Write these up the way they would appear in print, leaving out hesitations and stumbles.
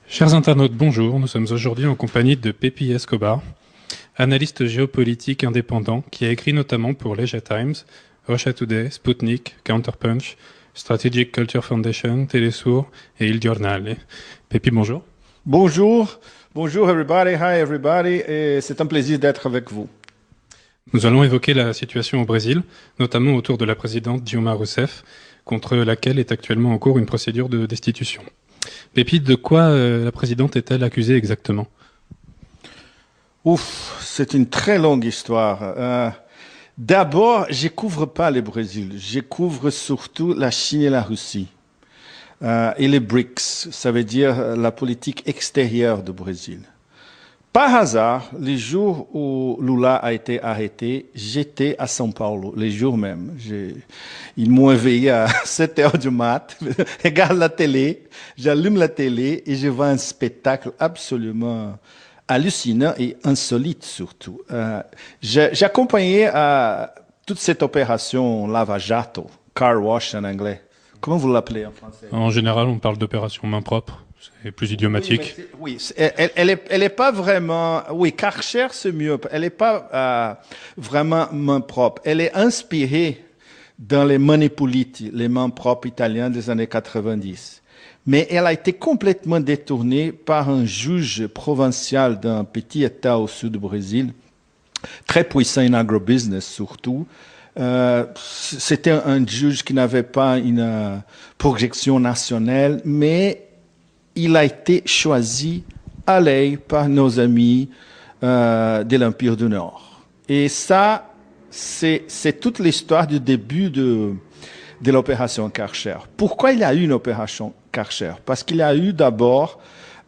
Chers internautes, bonjour. Nous sommes aujourd'hui en compagnie de Pepi Escobar, analyste géopolitique indépendant qui a écrit notamment pour Leisure Times, Russia Today, Sputnik, Counterpunch, Strategic Culture Foundation, Telesur et Il Giornale. Pepi, bonjour. Bonjour. Bonjour everybody. Hi everybody. Et c'est un plaisir d'être avec vous. Nous allons évoquer la situation au Brésil, notamment autour de la présidente Dilma Rousseff, contre laquelle est actuellement en cours une procédure de destitution. Pépi, de quoi la présidente est-elle accusée exactement? C'est une très longue histoire. D'abord, je couvre pas le Brésil, je couvre surtout la Chine et la Russie. Et les BRICS, ça veut dire la politique extérieure du Brésil. Par hasard, les jours où Lula a été arrêté, j'étais à São Paulo, les jours même. Ils m'ont éveillé à 7 heures du mat, je regarde la télé, j'allume la télé et je vois un spectacle absolument hallucinant et insolite surtout. J'accompagnais toute cette opération Lava Jato, car wash en anglais. Comment vous l'appelez en français? En général, on parle d'opération main propre. C'est plus idiomatique. Oui, elle est pas vraiment... Oui, Karcher, c'est mieux. Elle n'est pas vraiment main propre. Elle est inspirée dans les Manipuliti, les mains propres italiens des années 90. Mais elle a été complètement détournée par un juge provincial d'un petit État au sud du Brésil, très puissant en agrobusiness surtout. C'était un juge qui n'avait pas une projection nationale, mais il a été choisi à l'œil par nos amis de l'Empire du Nord. Et ça, c'est toute l'histoire du début de l'opération Karcher. Pourquoi il y a eu une opération Karcher? Parce qu'il y a eu d'abord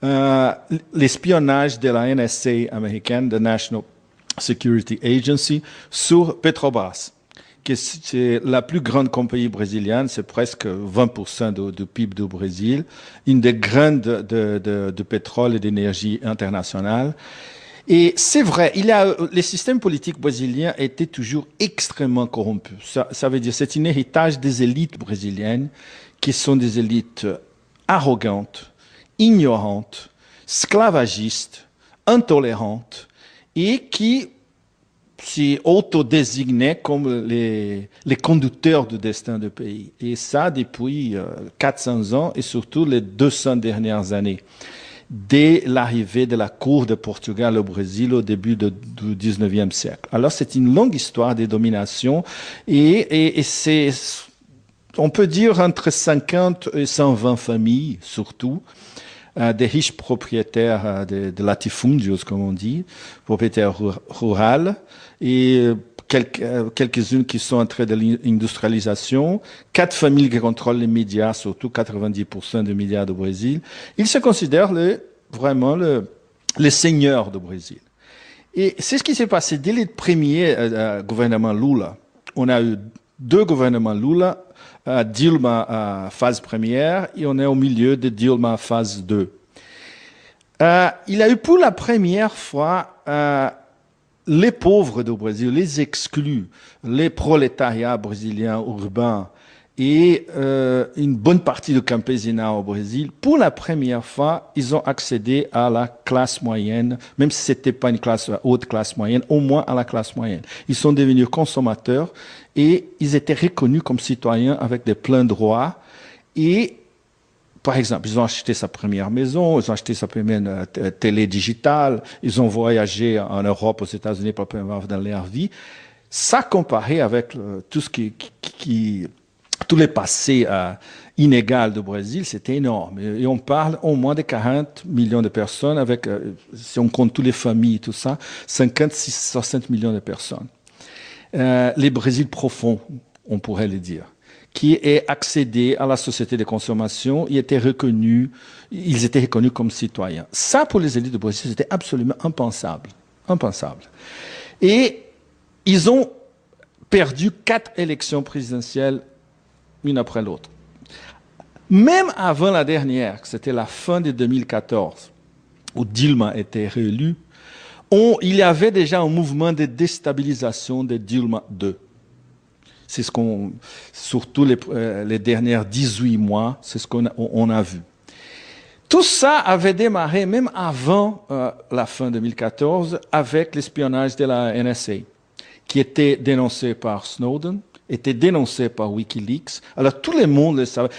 l'espionnage de la NSA américaine, the National Security Agency, sur Petrobras, que c'est la plus grande compagnie brésilienne, c'est presque 20% du PIB du Brésil, une des grandes de pétrole et d'énergie internationale. Et c'est vrai, les systèmes politiques brésiliens étaient toujours extrêmement corrompus. Ça veut dire, c'est un héritage des élites brésiliennes, qui sont des élites arrogantes, ignorantes, sclavagistes, intolérantes, et qui s'y autodésignaient comme les conducteurs du destin du pays. Et ça depuis 400 ans et surtout les 200 dernières années, dès l'arrivée de la cour de Portugal au Brésil au début du 19e siècle. Alors c'est une longue histoire de domination et c'est, on peut dire, entre 50 et 120 familles surtout, des riches propriétaires de latifundios, comme on dit, propriétaires ruraux, et quelques-unes qui sont en train de l'industrialisation, 4 familles qui contrôlent les médias, surtout 90% des médias du Brésil. Ils se considèrent vraiment les seigneurs du Brésil. Et c'est ce qui s'est passé dès le premier gouvernement Lula. On a eu 2 gouvernements Lula, Dilma phase première, et on est au milieu de Dilma phase 2. Il a eu pour la première fois les pauvres du Brésil, les exclus, les prolétariats brésiliens urbains et une bonne partie du campésinat au Brésil. Pour la première fois, ils ont accédé à la classe moyenne, même si c'était pas une haute classe moyenne, au moins à la classe moyenne. Ils sont devenus consommateurs et ils étaient reconnus comme citoyens avec des pleins droits. Et, par exemple, ils ont acheté sa première maison, ils ont acheté sa première télé digitale, ils ont voyagé en Europe, aux États-Unis pour la première fois dans leur vie. Ça, comparé avec tout ce tous les passés inégaux du Brésil, c'était énorme. Et on parle au moins de 40 millions de personnes, avec, si on compte toutes les familles et tout ça, 60 millions de personnes. Les Brésil profonds, on pourrait le dire, qui est accédé à la société de consommation, ils étaient reconnus comme citoyens. Ça, pour les élites du Brésil, c'était absolument impensable. Impensable. Et ils ont perdu 4 élections présidentielles, une après l'autre. Même avant la dernière, c'était la fin de 2014, où Dilma était réélue, il y avait déjà un mouvement de déstabilisation de Dilma II. C'est ce qu'on, surtout les dernières 18 mois, c'est ce qu'on a vu. Tout ça avait démarré même avant la fin 2014 avec l'espionnage de la NSA, qui était dénoncé par Snowden, était dénoncé par Wikileaks. Alors tout le monde le savait.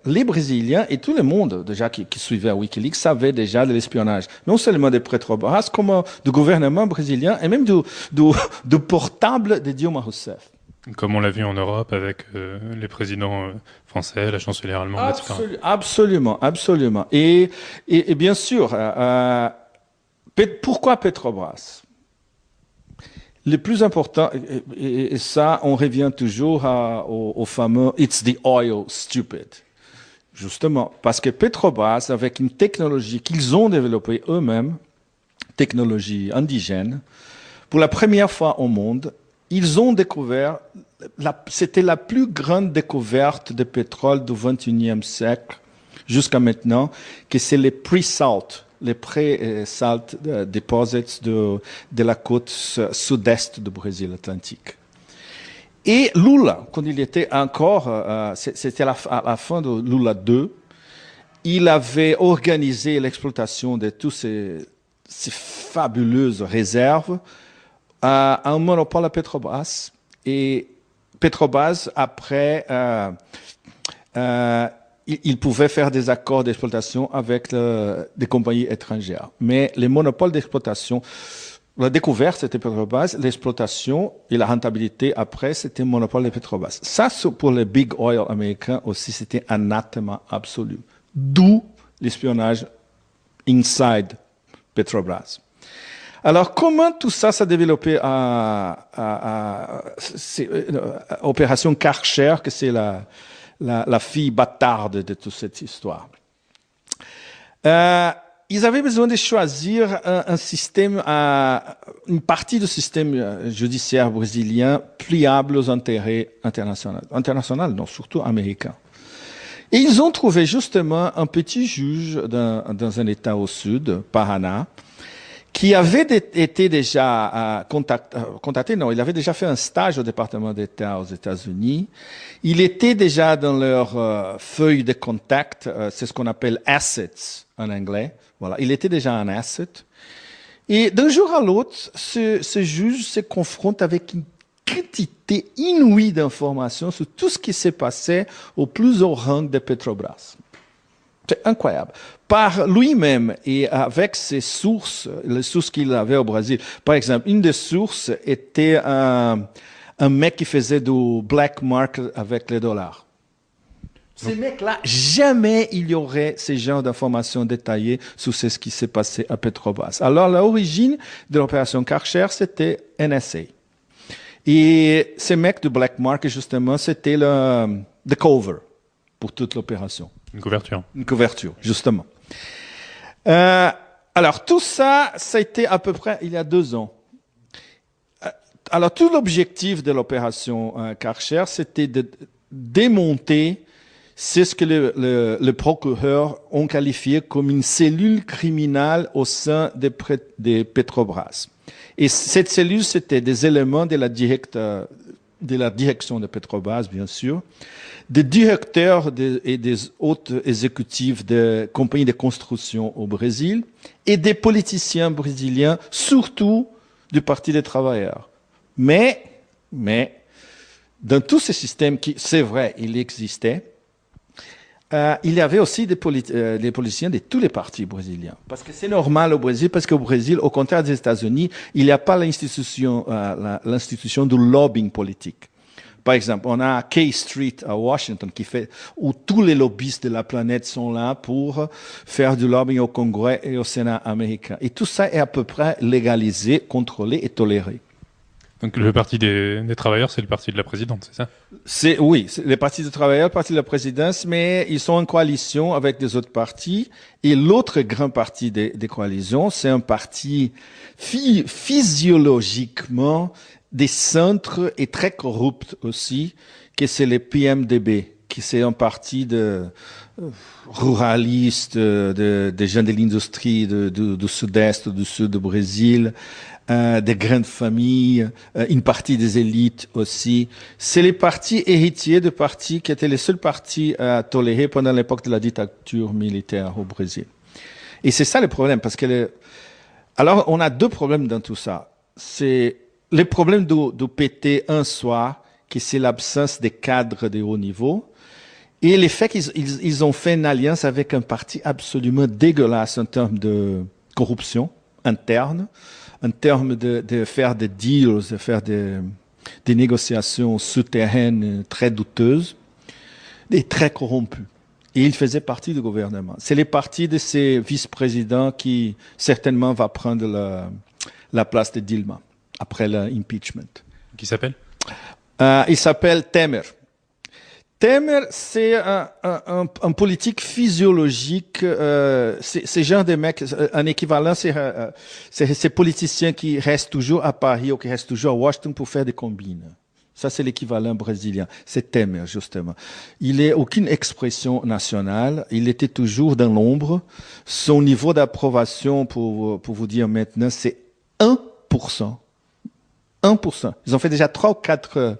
Les Brésiliens et tout le monde déjà qui suivait Wikileaks savaient déjà de l'espionnage. Non seulement de Petrobras, comme du gouvernement brésilien et même du portable de Dilma Rousseff. Comme on l'a vu en Europe avec les présidents français, la chancelière allemande, etc. Absolument, absolument. Et bien sûr, pourquoi Petrobras? Le plus important, et ça, on revient toujours au fameux "It's the oil, stupid". Justement, parce que Petrobras, avec une technologie qu'ils ont développée eux-mêmes, technologie indigène, pour la première fois au monde, ils ont découvert, c'était la plus grande découverte de pétrole du XXIe siècle jusqu'à maintenant, que c'est les pre-salt, les pré-salt deposits de la côte sud-est du Brésil atlantique. Et Lula, quand il était encore, c'était à la fin de Lula II, il avait organisé l'exploitation de tous ces fabuleuses réserves un monopole à Petrobras. Et Petrobras, après, il pouvait faire des accords d'exploitation avec des compagnies étrangères. Mais les monopoles d'exploitation, la découverte, c'était Petrobras, l'exploitation et la rentabilité après, c'était le monopole de Petrobras. Ça, pour les big oil américains aussi, c'était anathema absolu. D'où l'espionnage inside Petrobras. Alors, comment tout ça s'est développé à Opération Karcher, que c'est la fille bâtarde de toute cette histoire? Ils avaient besoin de choisir un système, une partie du système judiciaire brésilien pliable aux intérêts internationaux. Internationaux, non, surtout américains. Et ils ont trouvé justement un petit juge dans un État au sud, Paraná, qui avait été déjà contacté, non, il avait déjà fait un stage au département d'État aux États-Unis. Il était déjà dans leur feuille de contact, c'est ce qu'on appelle assets en anglais. Voilà, il était déjà un asset. Et d'un jour à l'autre, ce juge se confronte avec une quantité inouïe d'informations sur tout ce qui s'est passé au plus haut rang de Petrobras. C'est incroyable. Par lui-même et avec ses sources, les sources qu'il avait au Brésil. Par exemple, une des sources était un mec qui faisait du black market avec les dollars. Ces mecs-là, jamais il y aurait ce genre d'informations détaillées sur ce qui s'est passé à Petrobras. Alors, l'origine de l'opération Karcher, c'était NSA. Et ces mecs du black market, justement, c'était le cover pour toute l'opération. Une couverture. Une couverture, justement. Alors, tout ça, ça a été à peu près il y a 2 ans. Alors, tout l'objectif de l'opération Karcher, c'était de démonter ce que le procureur ont qualifié comme une cellule criminelle au sein des Petrobras. Et cette cellule, c'était des éléments de la direction de Petrobras, bien sûr, des directeurs et des hautes exécutifs de compagnies de construction au Brésil et des politiciens brésiliens, surtout du Parti des travailleurs. Mais, dans tous ces systèmes qui, c'est vrai, il existait, il y avait aussi des politiciens de tous les partis brésiliens. Parce que c'est normal au Brésil, parce qu'au Brésil, au contraire des États-Unis, il n'y a pas l'institution du lobbying politique. Par exemple, on a K Street à Washington où tous les lobbyistes de la planète sont là pour faire du lobbying au Congrès et au Sénat américain. Et tout ça est à peu près légalisé, contrôlé et toléré. Donc le parti des travailleurs, c'est le parti de la présidente, c'est ça? Oui, c'est le parti des travailleurs, le parti de la présidence, mais ils sont en coalition avec des autres partis. Et l'autre grand parti des coalitions, c'est un parti physiologiquement des centres et très corrupts aussi, que c'est les PMDB, qui c'est un parti ruralistes, des gens de l'industrie du sud-est, du sud du Brésil, des grandes familles, une partie des élites aussi. C'est les partis héritiers de partis qui étaient les seuls partis à tolérer pendant l'époque de la dictature militaire au Brésil. Et c'est ça le problème, parce que alors on a deux problèmes dans tout ça. C'est le problème du PT en soi, qui c'est l'absence des cadres de haut niveau, et le fait qu'ils ont fait une alliance avec un parti absolument dégueulasse en termes de corruption interne, en termes de faire des deals, de faire des négociations souterraines très douteuses et très corrompues. Et il faisait partie du gouvernement. C'est le parti de ces vice-présidents qui certainement va prendre la place de Dilma après l'impeachment. Qui s'appelle? Il s'appelle Temer. Temer, c'est un politique physiologique. C'est genre de mec, un équivalent, c'est ces politiciens qui restent toujours à Paris ou qui restent toujours à Washington pour faire des combines. Ça, c'est l'équivalent brésilien. C'est Temer, justement. Il n'a aucune expression nationale. Il était toujours dans l'ombre. Son niveau d'approbation, pour vous dire maintenant, c'est 1%. 1%. Ils ont fait déjà 3 ou 4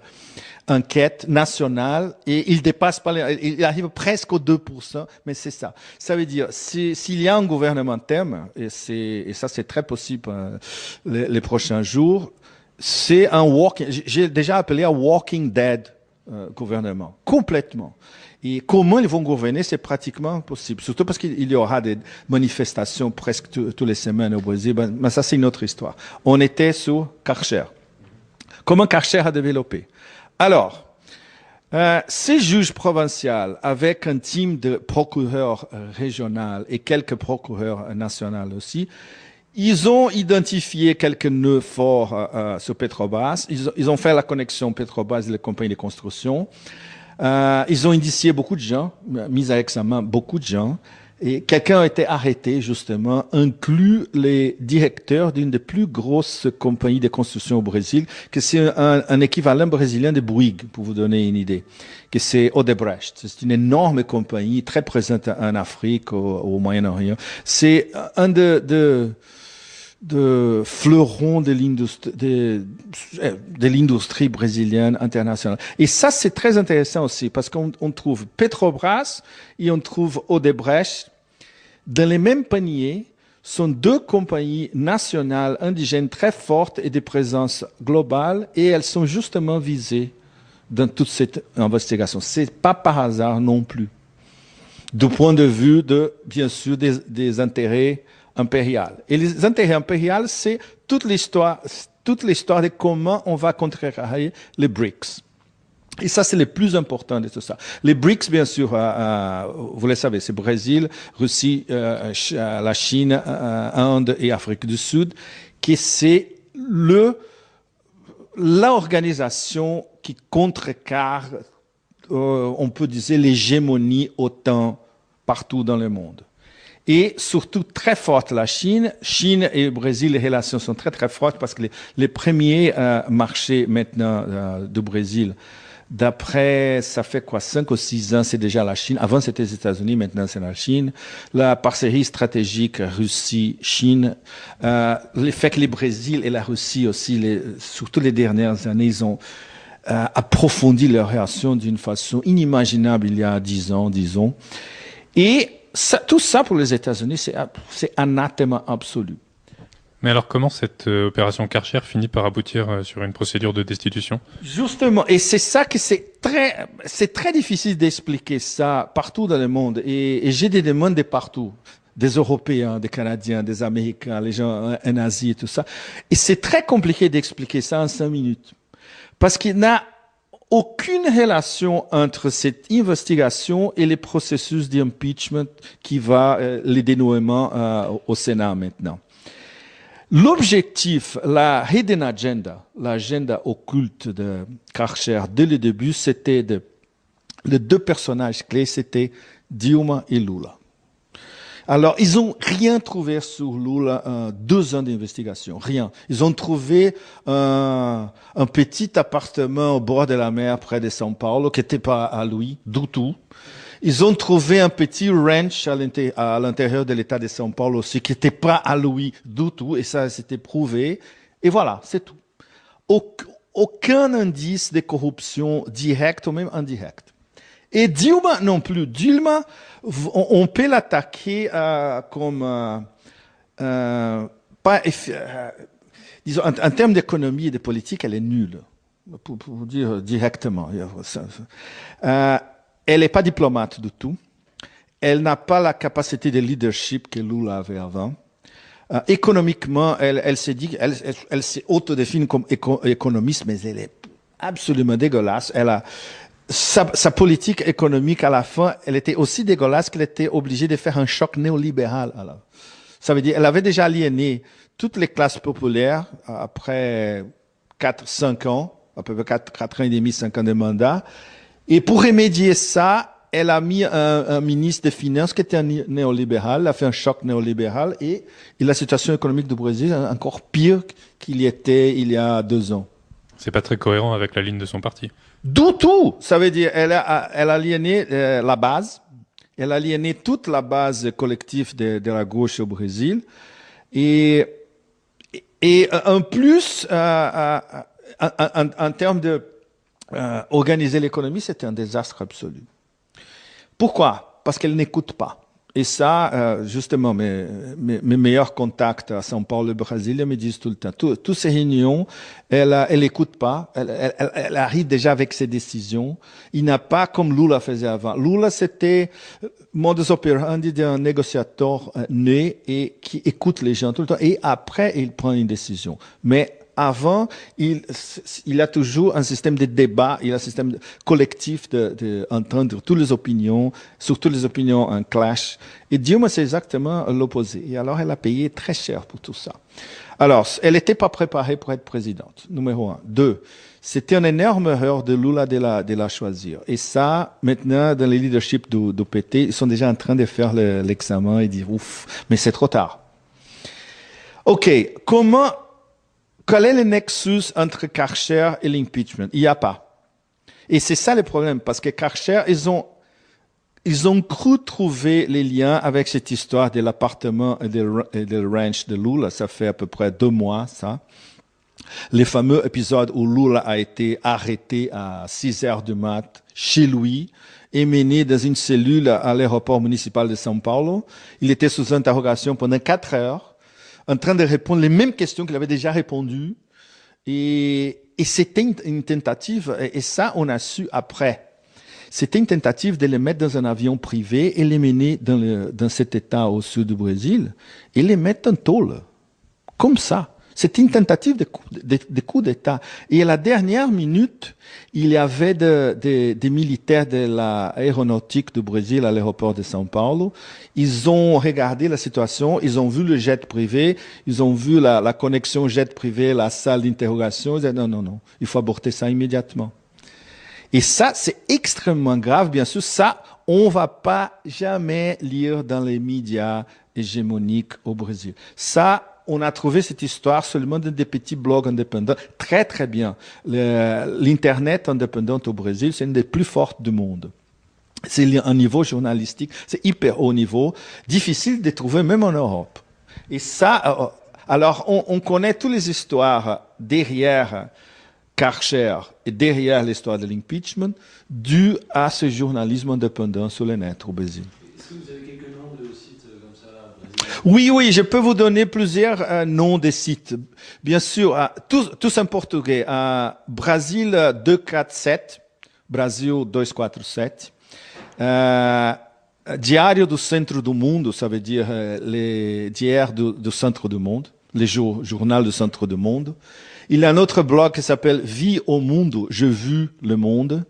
enquête nationale et il dépasse pas, il arrive presque aux 2%, mais c'est ça. Ça veut dire, s'il y a un gouvernement Temer, et ça c'est très possible les prochains jours, c'est j'ai déjà appelé un walking dead gouvernement, complètement. Et comment ils vont gouverner, c'est pratiquement impossible. Surtout parce qu'il y aura des manifestations presque toutes les semaines au Brésil. Mais ça, c'est une autre histoire. On était sur Karcher. Comment Karcher a développé? Alors, ces juges provinciaux, avec un team de procureurs régionaux et quelques procureurs nationaux aussi, ils ont identifié quelques nœuds forts sur Petrobras. Ils ont fait la connexion Petrobras et les compagnies de construction. Ils ont indicié beaucoup de gens, mis à examen beaucoup de gens. Et quelqu'un a été arrêté, justement, inclus les directeurs d'une des plus grosses compagnies de construction au Brésil, que c'est un équivalent brésilien de Bouygues, pour vous donner une idée, que c'est Odebrecht. C'est une énorme compagnie, très présente en Afrique, au Moyen-Orient. C'est un de fleurons de l'industrie brésilienne internationale. Et ça, c'est très intéressant aussi, parce qu'on trouve Petrobras et on trouve Odebrecht dans les mêmes paniers. Sont deux compagnies nationales indigènes très fortes et de présence globale, et elles sont justement visées dans toute cette investigation. C'est pas par hasard non plus. Du point de vue bien sûr, des intérêts impérial. Et les intérêts impériaux, c'est toute l'histoire de comment on va contrecarrer les BRICS. Et ça, c'est le plus important de tout ça. Les BRICS, bien sûr, vous le savez, c'est Brésil, Russie, la Chine, Inde et Afrique du Sud, qui c'est l'organisation qui contrecarre, on peut dire, l'hégémonie OTAN partout dans le monde. Et surtout très forte la Chine. Chine et Brésil, les relations sont très très fortes parce que les premiers marchés maintenant du Brésil, d'après, ça fait quoi, 5 ou 6 ans, c'est déjà la Chine. Avant, c'était les États-Unis, maintenant, c'est la Chine. La parcerie stratégique Russie-Chine. Le fait que le Brésil et la Russie aussi, surtout les dernières années, ils ont approfondi leurs relations d'une façon inimaginable il y a 10 ans, disons. Et tout ça pour les États-Unis, c'est anathème absolu. Mais alors comment cette opération Karcher finit par aboutir sur une procédure de destitution? Justement, et c'est ça que c'est très difficile d'expliquer ça partout dans le monde. Et j'ai des demandes de partout, des Européens, des Canadiens, des Américains, les gens en Asie et tout ça. Et c'est très compliqué d'expliquer ça en 5 minutes. Parce qu'il n'a aucune relation entre cette investigation et les processus d'impeachment qui va, les dénouements au Sénat maintenant. L'objectif, la hidden agenda, l'agenda occulte de Karcher dès le début, c'était les deux personnages clés, c'était Dilma et Lula. Alors, ils ont rien trouvé sur Lula, 2 ans d'investigation, rien. Ils ont trouvé un petit appartement au bord de la mer près de São Paulo, qui n'était pas à lui, du tout. Ils ont trouvé un petit ranch à l'intérieur de l'État de São Paulo aussi, qui n'était pas à lui du tout, et ça s'était prouvé. Et voilà, c'est tout. Aucun indice de corruption directe ou même indirecte. Et Dilma non plus. Dilma, on peut l'attaquer comme disons, en termes d'économie et de politique, elle est nulle, pour dire directement. Elle n'est pas diplomate du tout. Elle n'a pas la capacité de leadership que Lula avait avant. Économiquement, elle s'est autodéfinie comme économiste, mais elle est absolument dégueulasse. Elle a sa politique économique à la fin, elle était aussi dégueulasse qu'elle était obligée de faire un choc néolibéral. Alors, ça veut dire, elle avait déjà aliéné toutes les classes populaires après 5 ans, à peu près 4 ans et demi, 5 ans de mandat. Et pour remédier ça, elle a mis un ministre des Finances qui était un néolibéral, elle a fait un choc néolibéral et la situation économique du Brésil est encore pire qu'il y était il y a 2 ans. C'est pas très cohérent avec la ligne de son parti. Du tout! Ça veut dire, elle a aliéné la base, elle a aliéné toute la base collective de la gauche au Brésil et en plus, en termes de organiser l'économie, c'était un désastre absolu. Pourquoi? Parce qu'elle n'écoute pas. Et ça, justement, mes meilleurs contacts à São Paulo, Brésil, me disent tout le temps. Toutes ces réunions, elle n'écoute pas. Elle arrive déjà avec ses décisions. Il n'a pas comme Lula faisait avant. Lula, c'était modus operandi d'un négociateur né et qui écoute les gens tout le temps. Et après, il prend une décision. Mais avant, il a toujours un système de débat, il a un système collectif d'entendre toutes les opinions, surtout les opinions en clash. Et Dilma, c'est exactement l'opposé. Et alors, elle a payé très cher pour tout ça. Alors, elle n'était pas préparée pour être présidente, numéro 1. 2, c'était une énorme erreur de Lula de la choisir. Et ça, maintenant, dans le leadership du PT, ils sont déjà en train de faire l'examen et dire, ouf, mais c'est trop tard. OK, quel est le nexus entre Karcher et l'impeachment? Il n'y a pas. Et c'est ça le problème, parce que Karcher, ils ont cru trouver les liens avec cette histoire de l'appartement et de ranch de Lula. Ça fait à peu près 2 mois, ça. Les fameux épisodes où Lula a été arrêté à 6 heures du mat chez lui et mené dans une cellule à l'aéroport municipal de São Paulo. Il était sous interrogation pendant 4 heures, en train de répondre les mêmes questions qu'il avait déjà répondues. Et c'était une tentative, et ça, on a su après. C'était une tentative de les mettre dans un avion privé et les mener dans cet État au sud du Brésil et les mettre en tôle. Comme ça. C'était une tentative de coup d'État. Et à la dernière minute, il y avait des militaires de l'aéronautique du Brésil à l'aéroport de São Paulo. Ils ont regardé la situation, ils ont vu le jet privé, ils ont vu la connexion jet privé, la salle d'interrogation. Ils ont dit non, il faut aborter ça immédiatement. Et ça, c'est extrêmement grave. Bien sûr, ça, on va pas jamais lire dans les médias hégémoniques au Brésil. Ça, on a trouvé cette histoire seulement dans des petits blogs indépendants. Très, très bien. L'Internet indépendant au Brésil, c'est une des plus fortes du monde. C'est un niveau journalistique, c'est hyper haut niveau, difficile de trouver même en Europe. Et ça, alors on connaît toutes les histoires derrière Karcher et derrière l'histoire de l'impeachment due à ce journalisme indépendant sur le net au Brésil. Est-ce que vous avez quelques noms de sites comme ça Oui, je peux vous donner plusieurs noms de sites. Bien sûr, tous en portugais. Brasil 247, Brasil 247. Diário do Centro do Mundo, ça veut dire les diaires du centre du monde, les journal du centre du monde. Il y a un autre blog qui s'appelle Vie au Mundo, je vu le monde.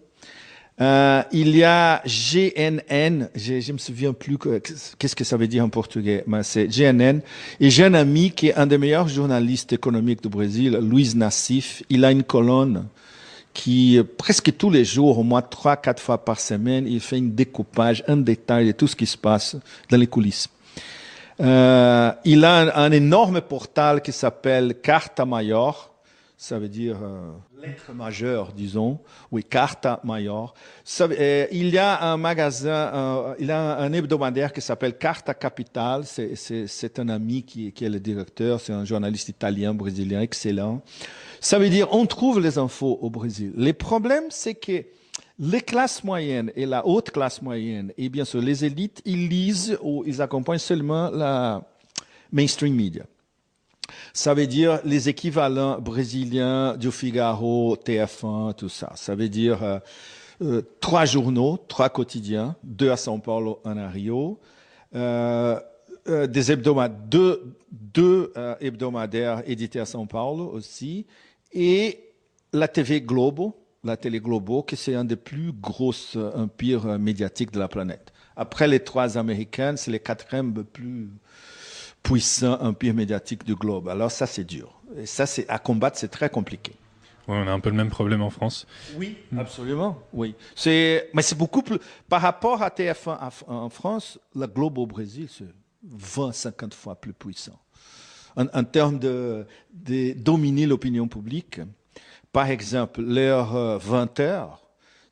Il y a GNN, je me souviens plus qu'est-ce que ça veut dire en portugais, mais c'est GNN. Et j'ai un ami qui est un des meilleurs journalistes économiques du Brésil, Luiz Nassif. Il a une colonne qui, presque tous les jours, au moins 3-4 fois par semaine, il fait un découpage, un détail de tout ce qui se passe dans les coulisses. Il a un énorme portal qui s'appelle Carta Maior. Ça veut dire lettre majeure, disons. Oui, carta maior. Il y a un magasin, il y a un hebdomadaire qui s'appelle Carta Capital. C'est un ami qui est le directeur. C'est un journaliste italien, brésilien, excellent. Ça veut dire on trouve les infos au Brésil. Les problèmes, c'est que les classes moyennes et la haute classe moyenne, et bien sûr les élites, ils lisent ou ils accompagnent seulement la mainstream media. Ça veut dire les équivalents brésiliens du Figaro, TF1, tout ça. Ça veut dire 3 journaux, 3 quotidiens, 2 à São Paulo, 1 à Rio, des hebdomadaires, deux hebdomadaires édités à São Paulo aussi, et la TV Globo, la télé Globo, qui c'est un des plus gros empires médiatiques de la planète. Après les 3 américaines, c'est les 4e plus puissant empire médiatique du globe. Alors ça, c'est dur. Et ça, c'est à combattre, c'est très compliqué. Ouais, on a un peu le même problème en France. Oui, absolument. Oui. Mais c'est beaucoup plus. Par rapport à TF1 en France, la Globe au Brésil, c'est 20-50 fois plus puissant. En termes de dominer l'opinion publique, par exemple, l'heure 20h,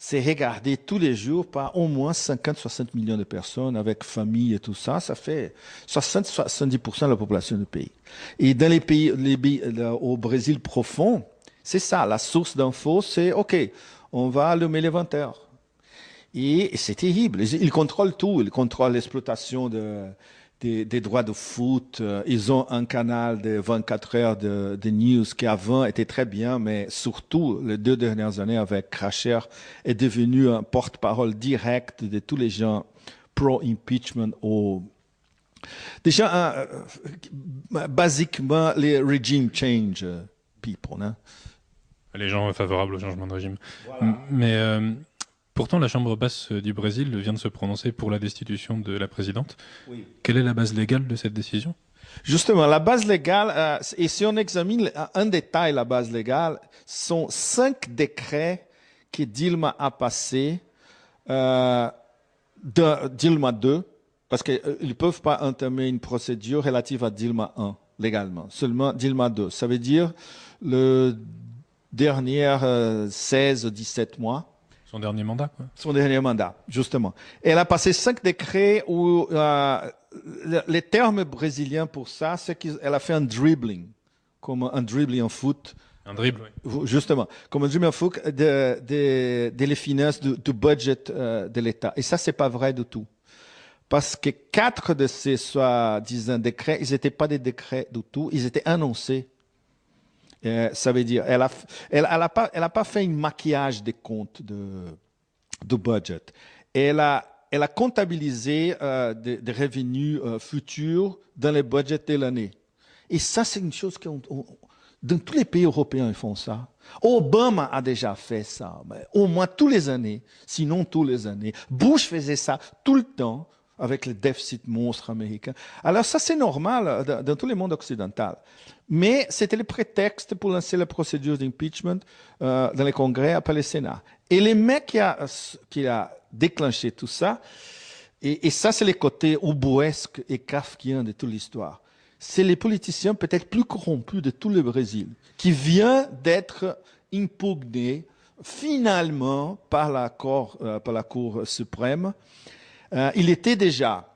c'est regardé tous les jours par au moins 50-60 millions de personnes avec famille et tout ça. Ça fait 60-70% de la population du pays. Et dans les pays au Brésil profond, c'est ça. La source d'infos, c'est OK, on va allumer les 20h. Et c'est terrible. Ils contrôlent tout. Ils contrôlent l'exploitation des droits de foot. Ils ont un canal de 24 heures de news qui avant était très bien, mais surtout les 2 dernières années avec Cracher est devenu un porte-parole direct de tous les gens pro-impeachment déjà basiquement les regime change people. Hein? Les gens favorables au changement de régime. Voilà. Mais pourtant, la Chambre basse du Brésil vient de se prononcer pour la destitution de la présidente. Oui. Quelle est la base légale de cette décision? Justement, la base légale, et si on examine en détail la base légale, sont 5 décrets que Dilma a passés, Dilma 2, parce qu'ils ne peuvent pas entamer une procédure relative à Dilma 1, légalement. Seulement Dilma 2. Ça veut dire le dernier 16 ou 17 mois. Son dernier mandat, quoi. Son dernier mandat, justement. Elle a passé 5 décrets où les termes brésiliens pour ça, c'est qu'elle a fait un dribbling, comme un dribbling en foot. Un dribble, oui. Justement, comme un dribbling en foot de les finances du budget de l'État. Et ça, c'est pas vrai du tout. Parce que 4 de ces soi-disant décrets, ils n'étaient pas des décrets du tout, ils étaient annoncés. Ça veut dire, elle a pas fait un maquillage des comptes du budget. Elle a comptabilisé des revenus futurs dans les budgets de l'année. Et ça, c'est une chose dans tous les pays européens, ils font ça. Obama a déjà fait ça, mais au moins tous les années, sinon tous les années. Bush faisait ça tout le temps avec le déficit monstre américain. Alors ça, c'est normal dans tout le monde occidental. Mais c'était le prétexte pour lancer la procédure d'impeachment dans le Congrès après le Sénat. Et le mec qui a déclenché tout ça, et ça, c'est le côté ubuesque et kafkien de toute l'histoire. C'est les politiciens peut-être plus corrompus de tout le Brésil, qui vient d'être impugné finalement par la Cour suprême. Il était déjà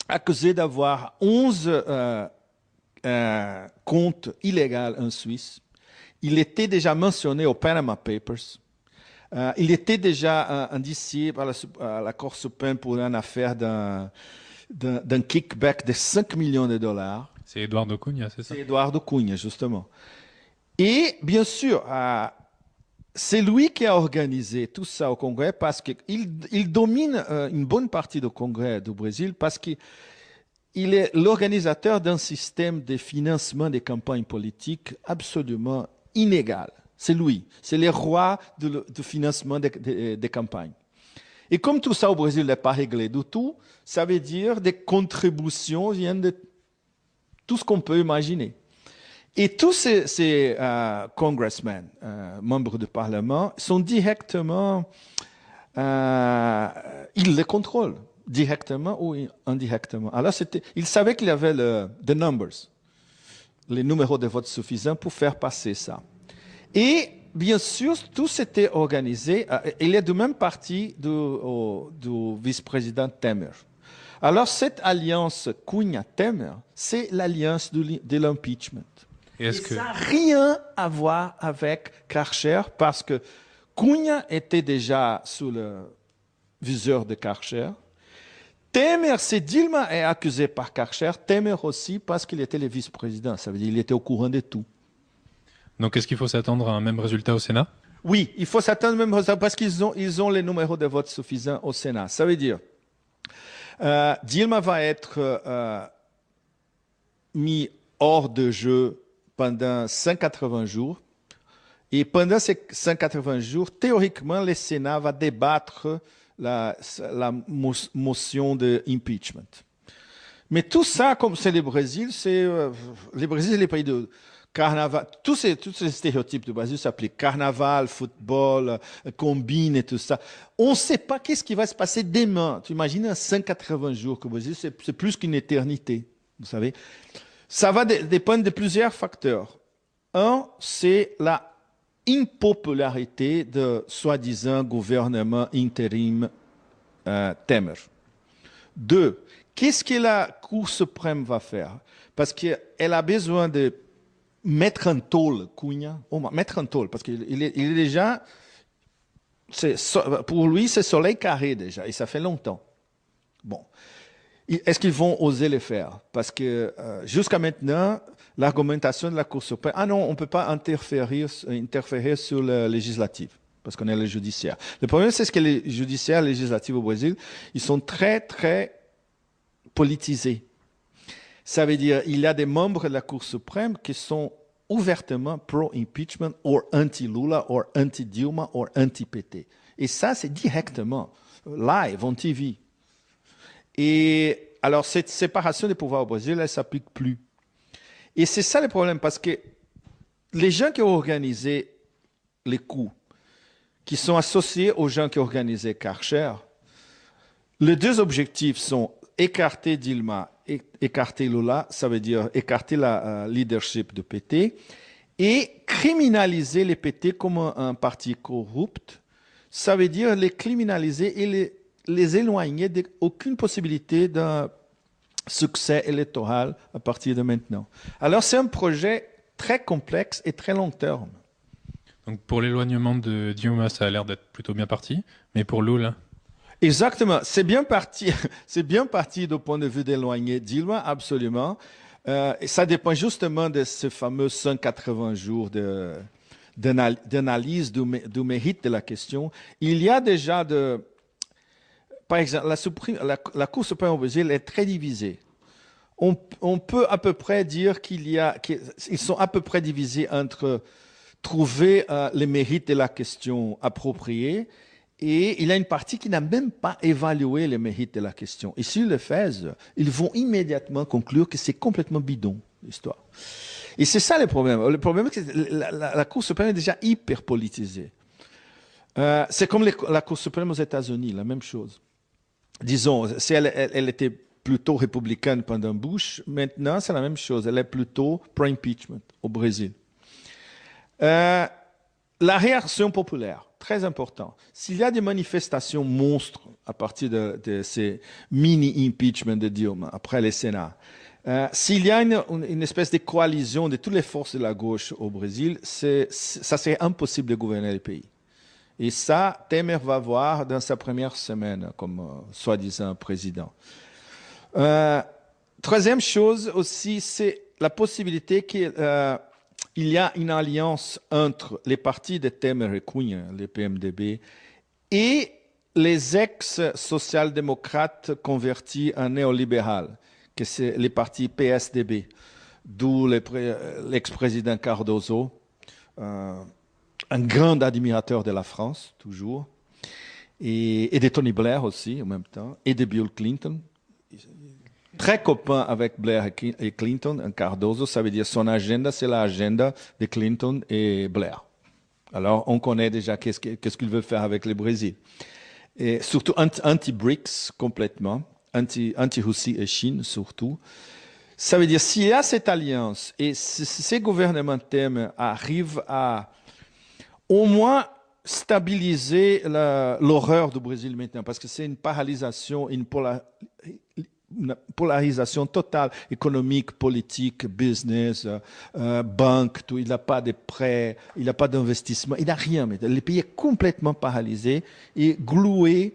accusé d'avoir 11 comptes illégaux en Suisse. Il était déjà mentionné aux Panama Papers. Il était déjà indicié par la Cour suprême pour une affaire d'un kickback de 5 millions de dollars. C'est Eduardo Cunha, c'est ça? C'est Eduardo Cunha, justement. Et bien sûr, c'est lui qui a organisé tout ça au Congrès parce qu'il domine une bonne partie du Congrès du Brésil parce qu'il est l'organisateur d'un système de financement des campagnes politiques absolument inégal. C'est lui. C'est le roi du financement des campagnes. Et comme tout ça au Brésil n'est pas réglé du tout, ça veut dire des contributions viennent de tout ce qu'on peut imaginer. Et tous ces congressmen, membres du Parlement, sont directement, ils les contrôlent, directement ou indirectement. Alors, ils savaient qu'il y avait the numbers, les numéros de vote suffisants pour faire passer ça. Et bien sûr, tout s'était organisé. Il est du même parti du vice-président Temer. Alors, cette alliance Cunha-Temer, c'est l'alliance de l'impeachment. Et Et est-ce que... ça n'a rien à voir avec Karcher parce que Cunha était déjà sous le viseur de Karcher. Temer, c'est Dilma est accusé par Karcher. Temer aussi parce qu'il était le vice-président. Ça veut dire qu'il était au courant de tout. Donc est-ce qu'il faut s'attendre à un même résultat au Sénat? Oui, il faut s'attendre même parce qu'ils ont les numéros de vote suffisants au Sénat. Ça veut dire Dilma va être mis hors de jeu pendant 180 jours. Et pendant ces 180 jours, théoriquement, le Sénat va débattre la motion de impeachment. Mais tout ça, comme c'est le Brésil, le Brésil est le pays de carnaval. Tous ces stéréotypes du Brésil s'appliquent. Carnaval, football, combine et tout ça. On ne sait pas qu'est-ce qui va se passer demain. Tu imagines 180 jours que au Brésil, c'est plus qu'une éternité. Vous savez, ça va dépendre de plusieurs facteurs. Un, c'est la impopularité de soi-disant gouvernement intérim Temer. Deux, qu'est-ce que la Cour suprême va faire? Parce qu'elle a besoin de mettre en tôle Cunha, mettre en tôle, parce qu'il est déjà, pour lui, c'est soleil carré déjà, et ça fait longtemps. Bon. Est-ce qu'ils vont oser le faire? Parce que jusqu'à maintenant, l'argumentation de la Cour suprême, ah non, on ne peut pas interférer sur le législatif, parce qu'on est le judiciaire. Le problème, c'est que les judiciaires législatifs au Brésil, ils sont très, très politisés. Ça veut dire il y a des membres de la Cour suprême qui sont ouvertement pro-impeachment, ou anti-Lula, ou anti-Dilma, ou anti-PT. Et ça, c'est directement, live, on TV. Et alors, cette séparation des pouvoirs au Brésil, elle ne s'applique plus. Et c'est ça le problème, parce que les gens qui ont organisé les coups, qui sont associés aux gens qui ont organisé Karcher, les deux objectifs sont écarter Dilma, écarter Lula, ça veut dire écarter la leadership de PT, et criminaliser les PT comme un parti corrupt, ça veut dire les criminaliser et les éloigner d'aucune possibilité d'un succès électoral à partir de maintenant. Alors c'est un projet très complexe et très long terme. Donc pour l'éloignement de Dilma, ça a l'air d'être plutôt bien parti, mais pour Lula? Exactement, c'est bien parti du point de vue d'éloigner Dilma, absolument. Et ça dépend justement de ce fameux 180 jours d'analyse du mérite de la question. Il y a déjà par exemple, la Cour suprême au Brésil est très divisée. On peut à peu près dire qu'ils sont à peu près divisés entre trouver les mérites de la question appropriés et il y a une partie qui n'a même pas évalué les mérites de la question. Et s'ils le font, ils vont immédiatement conclure que c'est complètement bidon, l'histoire. Et c'est ça le problème. Le problème, c'est que la Cour suprême est déjà hyper politisée. C'est comme la Cour suprême aux États-Unis, la même chose. Disons, si elle était plutôt républicaine pendant Bush, maintenant c'est la même chose. Elle est plutôt pro-impeachment au Brésil. La réaction populaire, très important. S'il y a des manifestations monstres à partir de ces mini-impeachment de Dilma après le Sénat, s'il y a une espèce de coalition de toutes les forces de la gauche au Brésil, ça serait impossible de gouverner le pays. Et ça, Temer va voir dans sa première semaine comme soi-disant président. Troisième chose aussi, c'est la possibilité qu'il y a une alliance entre les partis de Temer et Cunha, les PMDB, et les ex-social-démocrates convertis en néolibéral, que c'est les partis PSDB, d'où l'ex-président Cardoso, un grand admirateur de la France, toujours, et de Tony Blair aussi, en même temps, et de Bill Clinton. Très copain avec Blair et Clinton, un Cardoso, ça veut dire son agenda, c'est l'agenda de Clinton et Blair. Alors, on connaît déjà qu'est-ce qu'il veut faire avec le Brésil. Et surtout anti-BRICS complètement, anti-Russie et Chine surtout. Ça veut dire, s'il y a cette alliance et si ces gouvernements Temer arrivent à au moins stabiliser l'horreur du Brésil maintenant, parce que c'est une paralysation, une polarisation totale, économique, politique, business, banque, tout. Il n'a pas de prêts, il n'a pas d'investissement, il n'a rien. Le pays est complètement paralysé et cloué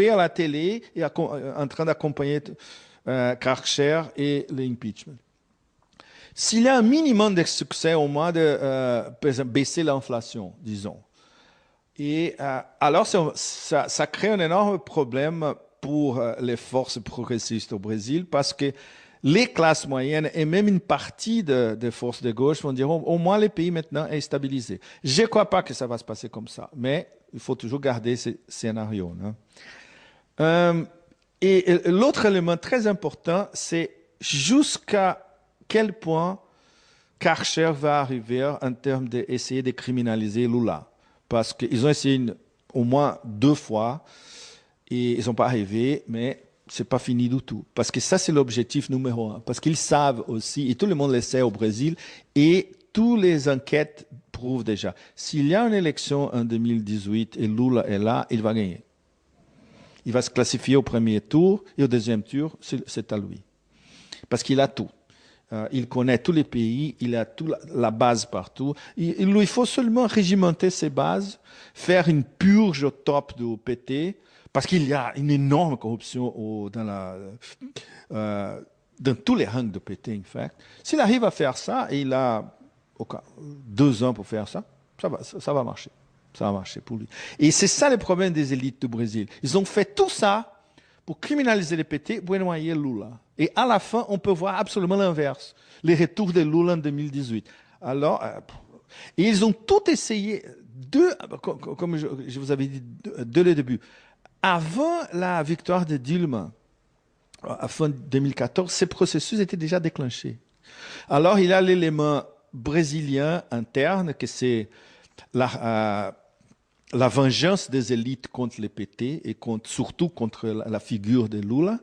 à la télé et en train d'accompagner Karcher et l'impeachment. S'il y a un minimum de succès au moins de baisser l'inflation, disons, et alors ça crée un énorme problème pour les forces progressistes au Brésil parce que les classes moyennes et même une partie des forces de gauche vont dire au moins le pays maintenant est stabilisé. Je ne crois pas que ça va se passer comme ça, mais il faut toujours garder ce scénario. Et l'autre élément très important, c'est jusqu'à quel point Karcher va arriver en termes d'essayer de criminaliser Lula. Parce qu'ils ont essayé au moins 2 fois et ils n'ont pas arrivé, mais ce n'est pas fini du tout. Parce que ça, c'est l'objectif numéro 1. Parce qu'ils savent aussi, et tout le monde le sait au Brésil, et toutes les enquêtes prouvent déjà, s'il y a une élection en 2018 et Lula est là, il va gagner. Il va se classifier au premier tour et au deuxième tour, c'est à lui. Parce qu'il a tout. Il connaît tous les pays, il a toute la base partout. Il lui faut seulement régimenter ses bases, faire une purge au top du PT, parce qu'il y a une énorme corruption dans tous les rangs de PT, en fait. S'il arrive à faire ça, et il a 2 ans pour faire ça, ça va marcher. Ça va marcher pour lui. Et c'est ça le problème des élites du Brésil. Ils ont fait tout ça pour criminaliser les PT, pour noyer Lula. Et à la fin, on peut voir absolument l'inverse. Les retours de Lula en 2018. Alors, et ils ont tout essayé, comme je vous avais dit dès le début. Avant la victoire de Dilma, à fin 2014, ces processus étaient déjà déclenchés. Alors, il y a l'élément brésilien interne, que c'est la vengeance des élites contre les PT et surtout contre la figure de Lula.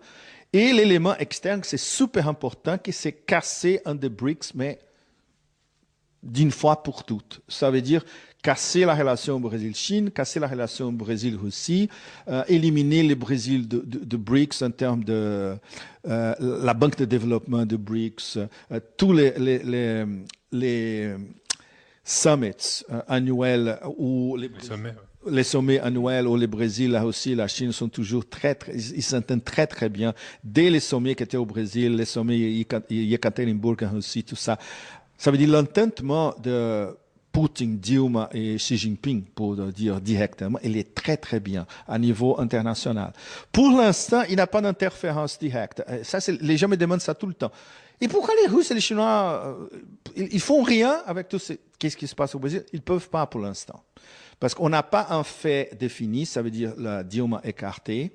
Et l'élément externe, c'est super important, que c'est casser un des BRICS, mais d'une fois pour toutes. Ça veut dire casser la relation Brésil-Chine, casser la relation Brésil-Russie, éliminer le Brésil de BRICS en termes de la banque de développement de BRICS, tous les summits annuels où les sommets annuels où le Brésil, la Russie et la Chine sont toujours ils s'entendent très très bien. Dès les sommets qui étaient au Brésil, les sommets Yekaterinbourg en Russie, tout ça. Ça veut dire l'entendement de Poutine, Dilma et Xi Jinping, pour dire directement, il est très très bien à niveau international. Pour l'instant, il n'y a pas d'interférence directe. Ça, les gens me demandent ça tout le temps. Et pourquoi les Russes et les Chinois, ils font rien avec tout qu'est-ce qui se passe au Brésil? Ils peuvent pas pour l'instant. Parce qu'on n'a pas un fait défini, ça veut dire la Dilma écartée.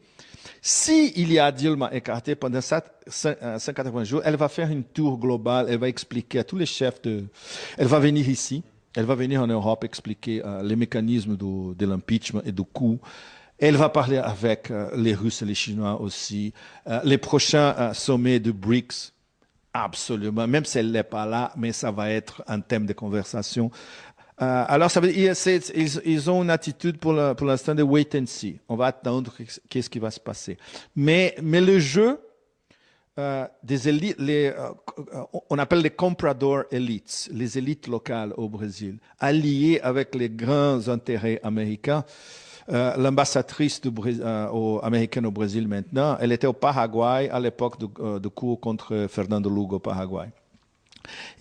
S'il y a Dilma écartée pendant 180 jours, elle va faire une tour globale, elle va expliquer à tous les chefs elle va venir ici, elle va venir en Europe expliquer les mécanismes de l'impeachment et du coup. Elle va parler avec les Russes et les Chinois aussi. Les prochains sommets de BRICS, absolument, même si elle n'est pas là, mais ça va être un thème de conversation. Alors, ça veut dire, ils ont une attitude pour l'instant de wait and see. On va attendre qu'est-ce qui va se passer. Mais le jeu des élites, on appelle les comprador elites, les élites locales au Brésil, alliées avec les grands intérêts américains. L'ambassadrice américaine au Brésil maintenant, elle était au Paraguay à l'époque du coup contre Fernando Lugo au Paraguay.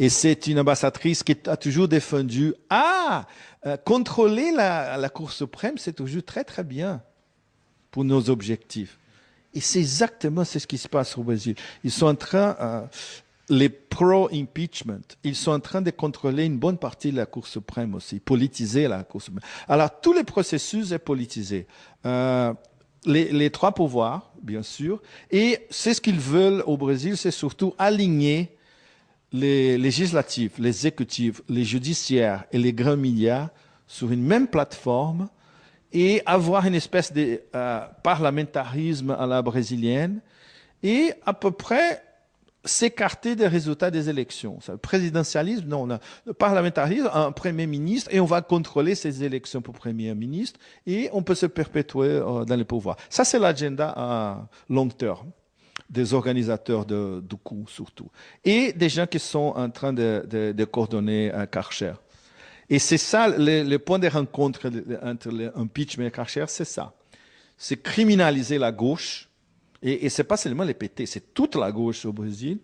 Et c'est une ambassadrice qui a toujours défendu contrôler la Cour suprême, c'est toujours très très bien pour nos objectifs. Et c'est exactement ce qui se passe au Brésil. Ils sont en train, les pro-impeachment, ils sont en train de contrôler une bonne partie de la Cour suprême aussi, politiser la Cour suprême. Alors tous les processus sont politisés. Les 3 pouvoirs, bien sûr, et c'est ce qu'ils veulent au Brésil, c'est surtout aligner les législatifs, les exécutifs, les judiciaires et les grands médias sur une même plateforme et avoir une espèce de parlementarisme à la brésilienne et à peu près s'écarter des résultats des élections. Le présidentialisme, non, on a le parlementarisme, un premier ministre, et on va contrôler ces élections pour premier ministre, et on peut se perpétuer dans le pouvoir. Ça, c'est l'agenda à long terme des organisateurs du coup, surtout. Et des gens qui sont en train de coordonner Karcher. Et c'est ça, le point de rencontre entre l'impeachment et Karcher, c'est ça. C'est criminaliser la gauche, et c'est pas seulement les PT, c'est toute la gauche au Brésil.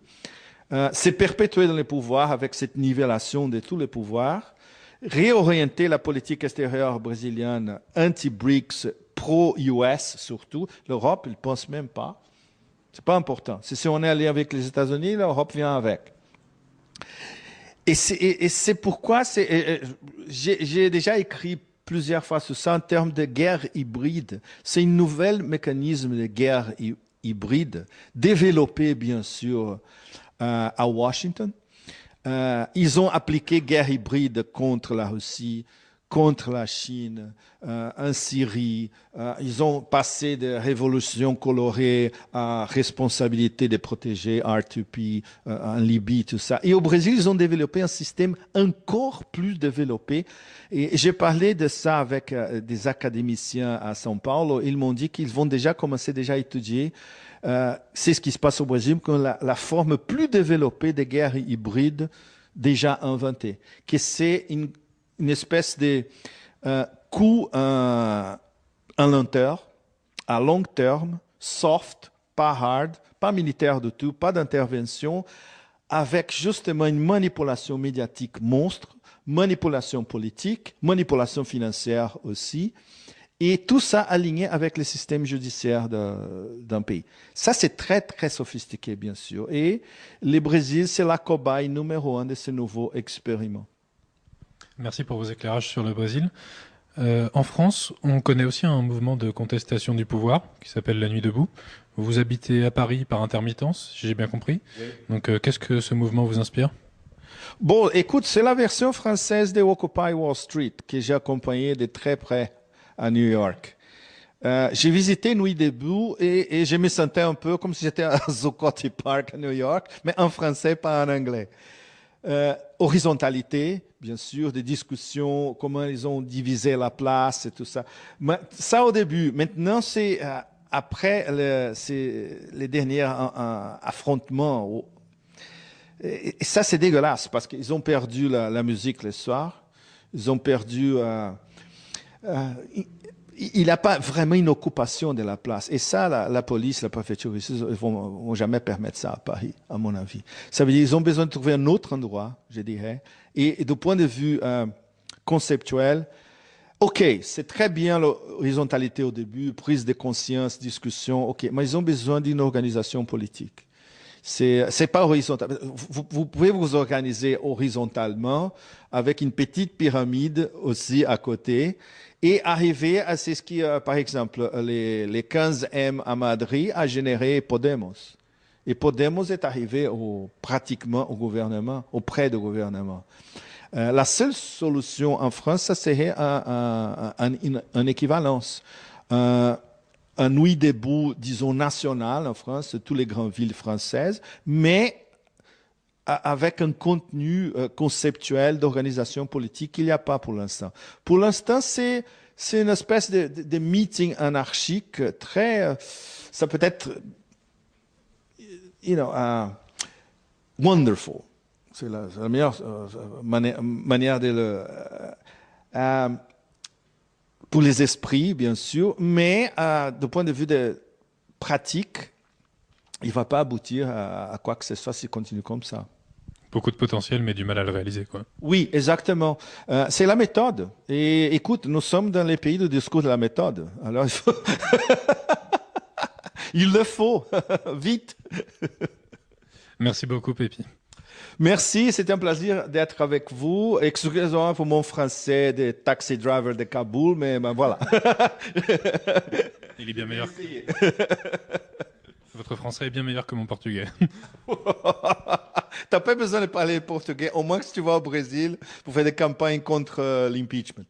C'est perpétuer dans les pouvoirs avec cette nivellation de tous les pouvoirs, réorienter la politique extérieure brésilienne anti-BRICS, pro-US surtout. L'Europe, ils ne pensent même pas. C'est pas important. Si on est allé avec les États-Unis, l'Europe vient avec. Et c'est pourquoi j'ai déjà écrit plusieurs fois sur ça en termes de guerre hybride. C'est un nouvel mécanisme de guerre hybride, développé bien sûr à Washington. Ils ont appliqué guerre hybride contre la Russie, contre la Chine, en Syrie. Ils ont passé de révolution colorée à responsabilité de protéger R2P en Libye, tout ça. Et au Brésil, ils ont développé un système encore plus développé. Et j'ai parlé de ça avec des académiciens à São Paulo. Ils m'ont dit qu'ils vont déjà commencer à étudier c'est ce qui se passe au Brésil, comme la forme plus développée de guerre hybride déjà inventée, que c'est une espèce de coup en lenteur, à long terme, soft, pas hard, pas militaire du tout, pas d'intervention, avec justement une manipulation médiatique monstre, manipulation politique, manipulation financière aussi, et tout ça aligné avec le système judiciaire d'un pays. Ça, c'est très, très sophistiqué, bien sûr. Et le Brésil, c'est la cobaye numéro 1 de ce nouveau expériment. Merci pour vos éclairages sur le Brésil. En France, on connaît aussi un mouvement de contestation du pouvoir qui s'appelle la Nuit debout. Vous habitez à Paris par intermittence, si j'ai bien compris. Oui. Donc, qu'est-ce que ce mouvement vous inspire? Bon, écoute, c'est la version française de Occupy Wall Street que j'ai accompagné de très près à New York. J'ai visité Nuit debout et je me sentais un peu comme si j'étais à Zuccotti Park à New York, mais en français, pas en anglais. Horizontalité, bien sûr, des discussions, comment ils ont divisé la place et tout ça. Mais ça au début. Maintenant, c'est après les derniers affrontements. Et ça, c'est dégueulasse parce qu'ils ont perdu la musique le soir. Ils ont perdu... il n'a pas vraiment une occupation de la place. Et ça, la police, la préfecture, ils ne vont jamais permettre ça à Paris, à mon avis. Ça veut dire qu'ils ont besoin de trouver un autre endroit, je dirais. Et du point de vue conceptuel, OK, c'est très bien l'horizontalité au début, prise de conscience, discussion, OK, mais ils ont besoin d'une organisation politique. C'est pas horizontal. Vous pouvez vous organiser horizontalement avec une petite pyramide aussi à côté et arriver à ce qui, par exemple, les 15M à Madrid a généré Podemos. Et Podemos est arrivé pratiquement au gouvernement, auprès du gouvernement. La seule solution en France, ça serait une équivalence. Un Nuit debout, disons, national en France, toutes les grandes villes françaises, mais avec un contenu conceptuel d'organisation politique qu'il n'y a pas pour l'instant. Pour l'instant, c'est une espèce de meeting anarchique très... ça peut être, wonderful. C'est la meilleure manière de le... pour les esprits, bien sûr, mais du point de vue de pratique, il ne va pas aboutir à quoi que ce soit s'il continue comme ça. Beaucoup de potentiel, mais du mal à le réaliser, quoi. Oui, exactement. C'est la méthode. Et écoute, nous sommes dans les pays du discours de la méthode. Alors, il faut... il le faut, vite. Merci beaucoup, Pépi. Merci, c'était un plaisir d'être avec vous. Excusez-moi pour mon français de taxi driver de Kaboul, mais ben voilà. Il est bien meilleur. Votre français est bien meilleur que mon portugais. T'as pas besoin de parler portugais, au moins que si tu vas au Brésil pour faire des campagnes contre l'impeachment.